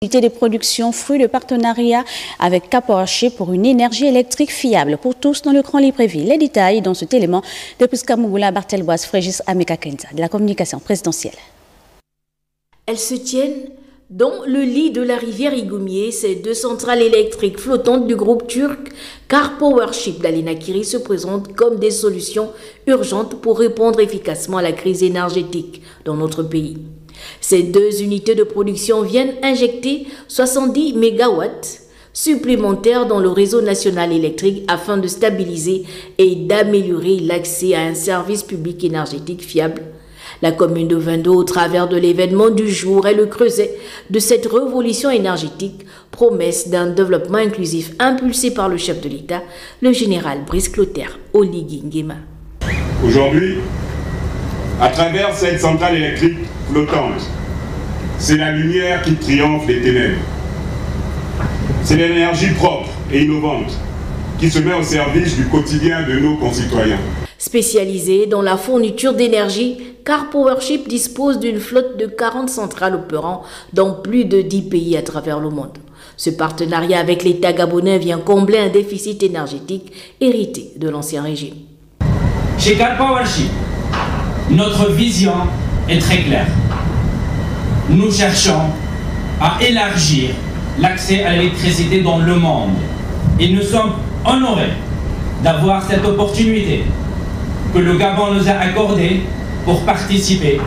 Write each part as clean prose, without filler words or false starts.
De production, fruit de partenariat avec Capowership pour une énergie électrique fiable pour tous dans le Grand Libreville. Les détails dans cet élément de Pusca Mougoula, Barthelboise, Frégis Ameka Kenza de la communication présidentielle. Elles se tiennent dans le lit de la rivière Igoumier. Ces deux centrales électriques flottantes du groupe turc Capowership d'Alinakiri se présentent comme des solutions urgentes pour répondre efficacement à la crise énergétique dans notre pays. Ces deux unités de production viennent injecter 70 MW supplémentaires dans le réseau national électrique afin de stabiliser et d'améliorer l'accès à un service public énergétique fiable. La commune de Vendo, au travers de l'événement du jour, est le creuset de cette révolution énergétique, promesse d'un développement inclusif impulsé par le chef de l'État, le général Brice Clotaire Oligui Nguema. Aujourd'hui, à travers cette centrale électrique flottante, c'est la lumière qui triomphe des ténèbres. C'est l'énergie propre et innovante qui se met au service du quotidien de nos concitoyens. Spécialisée dans la fourniture d'énergie, Capowership dispose d'une flotte de 40 centrales opérant dans plus de 10 pays à travers le monde. Ce partenariat avec l'État gabonais vient combler un déficit énergétique hérité de l'ancien régime. Chez Capowership, notre vision est très claire. Nous cherchons à élargir l'accès à l'électricité dans le monde. Et nous sommes honorés d'avoir cette opportunité que le Gabon nous a accordée pour participer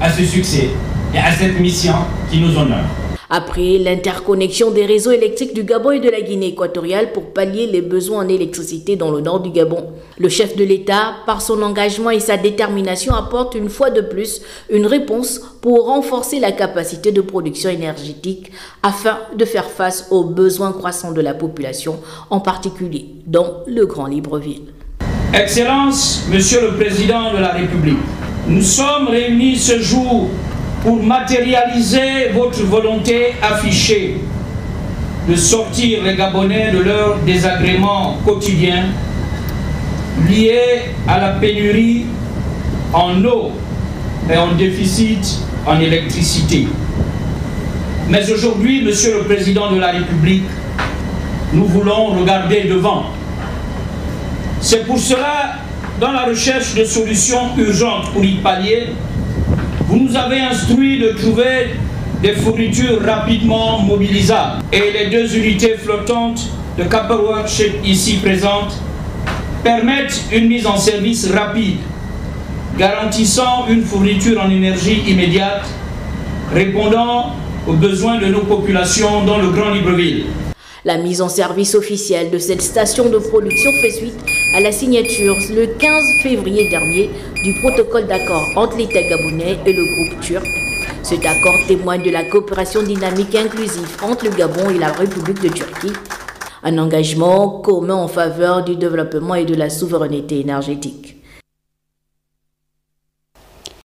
à ce succès et à cette mission qui nous honore. Après l'interconnexion des réseaux électriques du Gabon et de la Guinée équatoriale pour pallier les besoins en électricité dans le nord du Gabon, le chef de l'État, par son engagement et sa détermination, apporte une fois de plus une réponse pour renforcer la capacité de production énergétique afin de faire face aux besoins croissants de la population, en particulier dans le Grand Libreville. Excellence, Monsieur le Président de la République, nous sommes réunis ce jour pour matérialiser votre volonté affichée de sortir les Gabonais de leur désagrément quotidien lié à la pénurie en eau et en déficit en électricité. Mais aujourd'hui, Monsieur le Président de la République, nous voulons regarder devant. C'est pour cela, dans la recherche de solutions urgentes pour y pallier, vous nous avez instruit de trouver des fournitures rapidement mobilisables. Et les deux unités flottantes de Capowership ici présentes permettent une mise en service rapide, garantissant une fourniture en énergie immédiate, répondant aux besoins de nos populations dans le Grand Libreville. La mise en service officielle de cette station de production fait suite à la signature le 15 février dernier du protocole d'accord entre l'État gabonais et le groupe turc. Cet accord témoigne de la coopération dynamique et inclusive entre le Gabon et la République de Turquie, un engagement commun en faveur du développement et de la souveraineté énergétique.